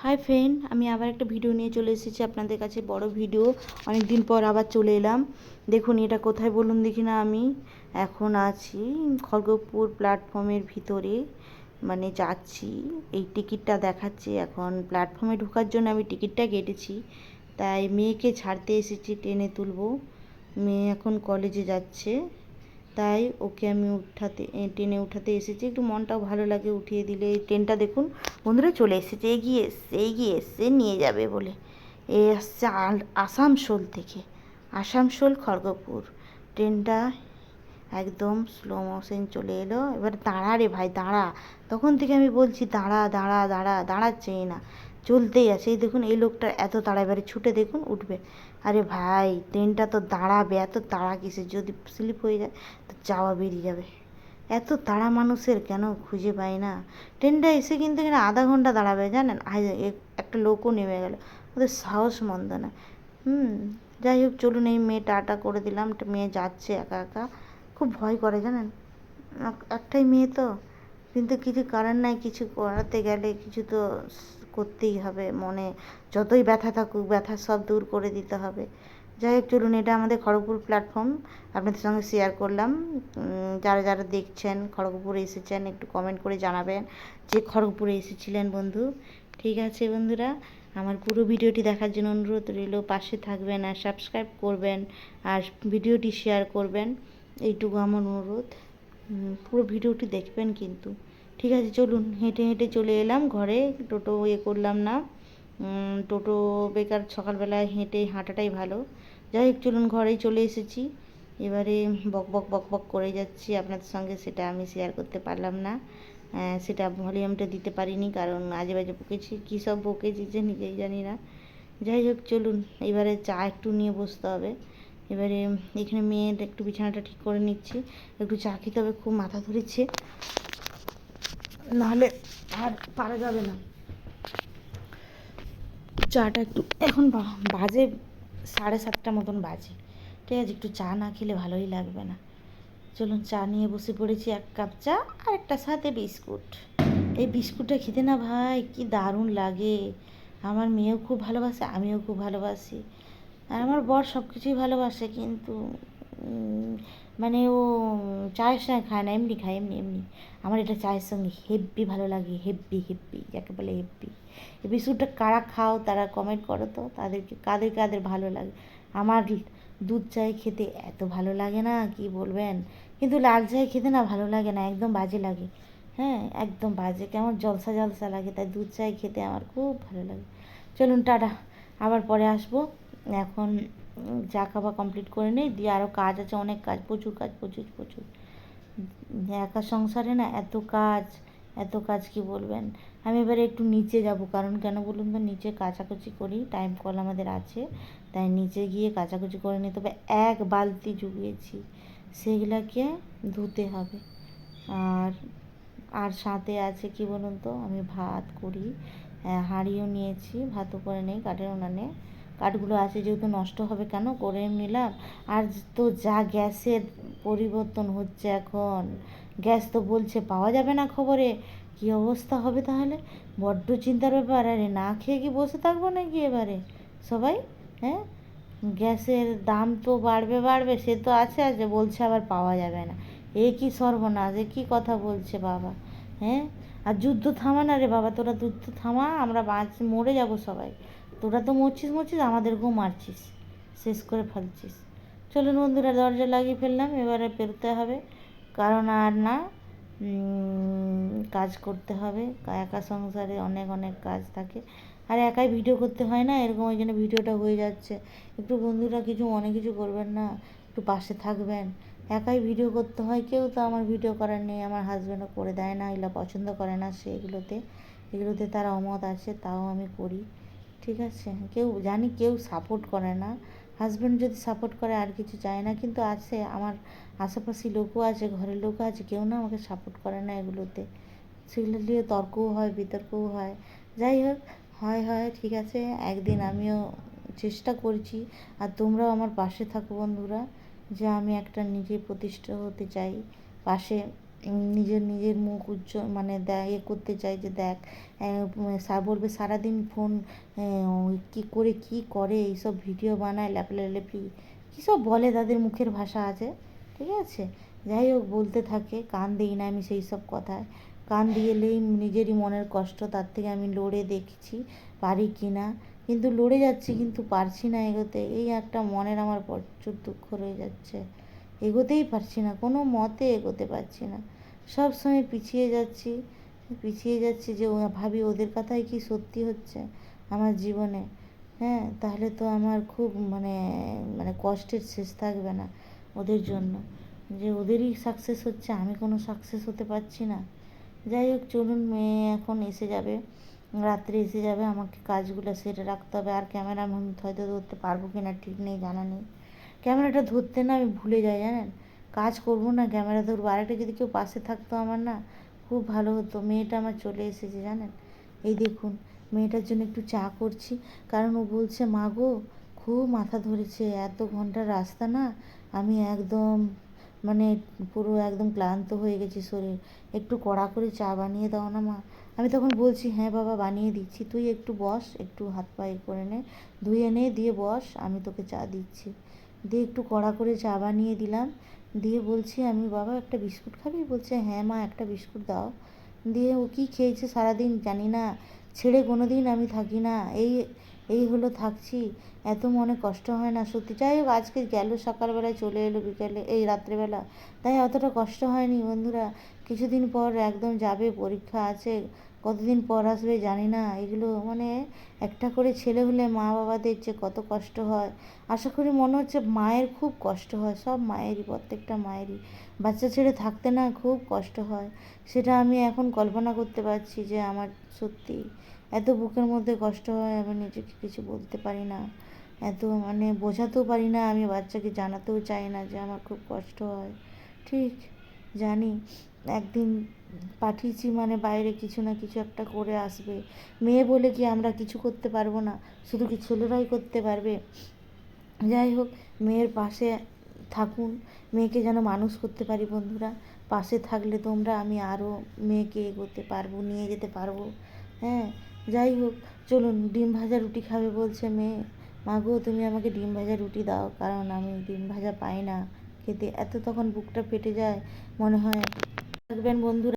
Hi friend, আমি আবার একটা ভিডিও নিয়ে চলে এসেছি আপনাদের কাছে। বড় ভিডিও, অনেক দিন পর আবার চলে এলাম। দেখুন এটা কোথায় বলুন দেখি না। আমি এখন আছি খড়গপুর প্ল্যাটফর্মের ভিতরে, মানে যাচ্ছি। এই টিকিটটা দেখাচ্ছে, এখন প্ল্যাটফর্মে ঢোকার জন্য আমি টিকিটটা কেটেছি। তাই মেয়েকে ছাড়তে এসেছি, ট্রেনে তুলবো। মেয়ে এখন কলেজে যাচ্ছে, তাই ওকে আমি ট্রেনে উঠাতে এসেছি। একটু মনটাও ভালো লাগে উঠিয়ে দিলে। এই ট্রেনটা দেখুন বন্ধুরা চলে এসেছে, এগিয়ে এসছে নিয়ে যাবে বলে। এ আসছে আসানসোল থেকে, আসানসোল খড়গপুর। ট্রেনটা একদম স্লো মোশন চলে এলো। এবার দাঁড়া রে ভাই দাঁড়া, তখন থেকে আমি বলছি দাঁড়া দাঁড়া দাঁড়া, দাঁড়াচ্ছেই না, চলতেই আছে। এই দেখুন এই লোকটা এত তাড়া, এবারে ছুটে দেখুন উঠবে। আরে ভাই ট্রেনটা তো দাঁড়াবে, এত তাড়া কিসে? যদি স্লিপ হয়ে যায় তো যাওয়া বেরিয়ে যাবে। এত তাড়া মানুষের কেন খুঁজে পাই না। ট্রেনটা এসে কিন্তু এখানে আধা ঘন্টা দাঁড়াবে জানেন। একটা লোকও নেমে গেল, ওদের সাহস মন্দ না। যাই হোক চলুন, এই মেয়ে টাটা করে দিলাম। মেয়ে যাচ্ছে একা একা, খুব ভয় করে জানেন। একটাই মেয়ে তো, কিন্তু কিছু করার নাই। কিছু করাতে গেলে কিছু তো করতেই হবে। মনে যতই ব্যথা থাকুক, ব্যথা সব দূর করে দিতে হবে। যাই হোক চলুন, এটা আমাদের খড়গপুর প্ল্যাটফর্ম, আপনাদের সঙ্গে শেয়ার করলাম। যারা যারা দেখছেন খড়গপুরে এসেছেন একটু কমেন্ট করে জানাবেন যে খড়গপুরে এসেছিলেন বন্ধু। ঠিক আছে বন্ধুরা, আমার পুরো ভিডিওটি দেখার জন্য অনুরোধ রইল। পাশে থাকবেন আর সাবস্ক্রাইব করবেন আর ভিডিওটি শেয়ার করবেন, এইটুকু আমার অনুরোধ। পুরো ভিডিওটি দেখবেন কিন্তু। ঠিক আছে চলুন, হেঁটে হেঁটে চলে এলাম ঘরে। টোটো করলাম না। টোটো বেকার, সকালবেলায় হাঁটাটাই ভালো। যাই হোক চলুন, ঘরেই চলে এসেছি। এবারে বক বক বক বক করে যাচ্ছি আপনাদের সঙ্গে, সেটা আমি শেয়ার করতে পারলাম না। সেটা ভলিউমটা দিতে পারিনি, কারণ আজে বাজে বকেছি। কী সব বকেছি যে নিজেই জানি না। যাই হোক চলুন, এবারে চা একটু নিয়ে বসতে হবে। এবারে এখানে মেয়ের একটু বিছানাটা ঠিক করে নিচ্ছি। একটু চা খেতে হবে, খুব মাথা ধরেছে, নাহলে আর পারা যাবে না। চাটা একটু, এখন বাজে 7:30 মতন বাজে। ঠিক আছে, একটু চা না খেলে ভালোই লাগবে না। চলুন চা নিয়ে বসে পড়েছি, 1 কাপ চা আর একটা সাথে বিস্কুট। এই বিস্কুটটা খেতে না ভাই কি দারুণ লাগে। আমার মেয়েও খুব ভালোবাসে, আমিও খুব ভালোবাসি। আর আমার বর সব কিছুই ভালোবাসে, কিন্তু মানে ও চায়ের সঙ্গে খায় না, এমনি খায়, এমনি এমনি। আমার এটা চায়ের সঙ্গে হেব্বি ভালো লাগে, হেব্বি হেব্বি যাকে বলে হেব্বি। এই বিস্কুটটা কারা খাও তারা কমেন্ট করো তো, তাদেরকে কাদের কাদের ভালো লাগে। আমার দুধ চায় খেতে এত ভালো লাগে না কি বলবেন, কিন্তু লাল চায় খেতে না ভালো লাগে না, একদম বাজে লাগে। হ্যাঁ একদম বাজে, কেমন জলসা জলসা লাগে। তাই দুধ চায় খেতে আমার খুব ভালো লাগে। চলুন টাটা, আবার পরে আসবো। এখন চা খাওয়া কমপ্লিট করে নিই, দিয়ে আরও কাজ আছে, অনেক কাজ, প্রচুর কাজ, প্রচুর প্রচুর। একা সংসারে না এত কাজ, এত কাজ কি বলবেন। আমি এবারে একটু নিচে যাব, কারণ কেন বলুন তো, নিচে কাচাকুচি করি, টাইম কল আমাদের আছে। তাই নিচে গিয়ে কাচাকুচি করে নিতে হবে। 1 বালতি জুগিয়েছি, সেগুলাকে ধুতে হবে। আর আর সাথে আছে কি বলুন তো, আমি ভাত করি, হাঁড়িও নিয়েছি, ভাতও করে নেই কাঠের উনানে। কাঠগুলো আছে যেহেতু নষ্ট হবে কেন, করে নিলাম। আর তো যা গ্যাসের পরিবর্তন হচ্ছে এখন, গ্যাস তো বলছে পাওয়া যাবে না খবরে। কি অবস্থা হবে তাহলে, বড্ড চিন্তার ব্যাপার। আরে না খেয়ে কি বসে থাকবো নাকি এবারে সবাই? হ্যাঁ, গ্যাসের দাম তো বাড়বে বাড়বে, সে তো আছে আছে, বলছে আবার পাওয়া যাবে না। এ কি সর্বনাশ, এ কী কথা বলছে বাবা। হ্যাঁ, আর যুদ্ধ থামা না রে বাবা, তোরা যুদ্ধ থামা, আমরা মরে যাব সবাই। তোরা তো মরছিস আমাদেরকেও মারছিস, শেষ করে ফেলছিস। চলুন বন্ধুরা, দরজা লাগিয়ে ফেললাম, এবারে বেরোতে হবে, কারণ আর না কাজ করতে হবে। একা সংসারে অনেক অনেক কাজ থাকে, আর একাই ভিডিও করতে হয় না এরকম, ওই জন্য ভিডিওটা হয়ে যাচ্ছে। একটু বন্ধুরা কিছু অনেক কিছু করবেন না, একটু পাশে থাকবেন। একাই ভিডিও করতে হয়, কেউ তো আমার ভিডিও করার নেই। আমার হাজব্যান্ডও করে দেয় না, এগুলো পছন্দ করে না সে, এগুলোতে তার অমত আছে, তাও আমি করি। ঠিক আছে, কেউ সাপোর্ট করে না। হাজব্যান্ড যদি সাপোর্ট করে আর কিছু চায় না, কিন্তু আছে আমার আশেপাশে লোকও আছে, ঘরের লোকও আছে, কেউ না আমাকে সাপোর্ট করে না এগুলোতে। সেগুলো নিয়ে তর্কও হয়, বিতর্কও হয়। যাই হোক, হয় ঠিক আছে, একদিন আমিও চেষ্টা করছি। আর তোমরাও আমার পাশে থাকো বন্ধুরা, যে আমি একটা নিজে প্রতিষ্ঠা হতে চাই। পাশে নিজের নিজের মুখ উজ্জ্বল মানে করতে চাই যে দেখ, বলবে সারাদিন ফোন কী করে কী করে এইসব ভিডিও বানায় ল্যাপলালেপি কী সব বলে, তাদের মুখের ভাষা আছে, ঠিক আছে। যাই হোক বলতে থাকে, কান দিই না আমি সেই সব কথায়। কান দিয়েলেই নিজেরই মনের কষ্ট, তার থেকে আমি লড়ে দেখছি পারি কি না, কিন্তু লড়ে যাচ্ছি কিন্তু পারছি না এগোতে। এই একটা মনের আমার প্রচুর দুঃখ রয়ে যাচ্ছে, এগোতেই পারছি না, কোনো মতে এগোতে পারছি না, সব সময় পিছিয়ে যাচ্ছি, পিছিয়ে যাচ্ছি। যে ভাবি ওদের কথাই কি সত্যি হচ্ছে আমার জীবনে? হ্যাঁ, তাহলে তো আমার খুব মানে মানে কষ্টের শেষ থাকবে না ওদের জন্য, যে ওদেরই সাকসেস হচ্ছে, আমি কোনো সাকসেস হতে পারছি না। যাই হোক চলুন, মেয়ে এখন এসে যাবে, রাত্রে এসে যাবে, আমাকে কাজগুলো সেরে রাখতে হবে। আর ক্যামেরা আমি হয়তো ধরতে পারবো কি না ঠিক নেই, জানা নেই। ক্যামেরাটা ধরতে না আমি ভুলে যাই জানেন, কাজ করবো না ক্যামেরা ধরবো। আরেকটা যদি কেউ পাশে থাকতো আমার না, খুব ভালো হতো। মেয়েটা আমার চলে এসেছে জানেন, এই দেখুন, মেয়েটার জন্য একটু চা করছি, কারণ ও বলছে মা গো খুব মাথা ধরেছে, এত ঘন্টার রাস্তা না, আমি একদম মানে পুরো একদম ক্লান্ত হয়ে গেছি শরীর, একটু কড়া করে চা বানিয়ে দাও না মা। আমি তখন বলছি হ্যাঁ বাবা বানিয়ে দিচ্ছি, তুই একটু বস, একটু হাত পা করে নে, ধুয়ে নে, দিয়ে বস, আমি তোকে চা দিচ্ছি। দিয়ে একটু কড়া করে চা বানিয়ে দিলাম, দিয়ে বলছি আমি বাবা একটা বিস্কুট খাবি? বলছে হ্যাঁ মা একটা বিস্কুট দাও। দিয়ে ও কী খেয়েছে সারাদিন জানি না, ছেড়ে কোনো দিন আমি থাকি না, এই এই হলো থাকছি, এত মনে কষ্ট হয় না সত্যি। যাই হোক আজকে গেল সকালবেলায়, চলে এলো বিকেলে, এই রাত্রেবেলা, তাই অতটা কষ্ট হয়নি বন্ধুরা। কিছুদিন পর একদম যাবে, পরীক্ষা আছে, কতদিন পর আসবে জানি না। এগুলো মানে একটা করে ছেলে হলে মা বাবাদের যে কত কষ্ট হয়, আশা করি মনে হচ্ছে মায়ের খুব কষ্ট হয়, সব মায়েরই, প্রত্যেকটা মায়েরই বাচ্চা ছেড়ে থাকতে না খুব কষ্ট হয়। সেটা আমি এখন কল্পনা করতে পারছি যে আমার সত্যি এত বুকের মধ্যে কষ্ট হয়, আমি নিজেকে কিছু বলতে পারি না, এত মানে বোঝাতেও পারি না, আমি বাচ্চাকে জানাতেও চাই না যে আমার খুব কষ্ট হয়। ঠিক জানি একদিন পাঠিয়েছি মানে বাইরে কিছু না কিছু একটা করে আসবে। মেয়ে বলে কি আমরা কিছু করতে পারবো না? শুধু কি ছেলেরাই করতে পারবে? যাই হোক, মেয়ের পাশে থাকুন, মেয়েকে যেন মানুষ করতে পারি বন্ধুরা। পাশে থাকলে তোমরা আমি আরও মেয়েকে এগোতে পারবো, নিয়ে যেতে পারবো। হ্যাঁ, যাই হোক চলুন, ডিম ভাজা রুটি খাবে বলছে মেয়ে। মা গো তুমি আমাকে ডিম ভাজা রুটি দাও, কারণ আমি ডিম ভাজা পাই না খেতে, এত তখন বুকটা ফেটে যায়, মনে হয়। থাকবেন বন্ধুরা।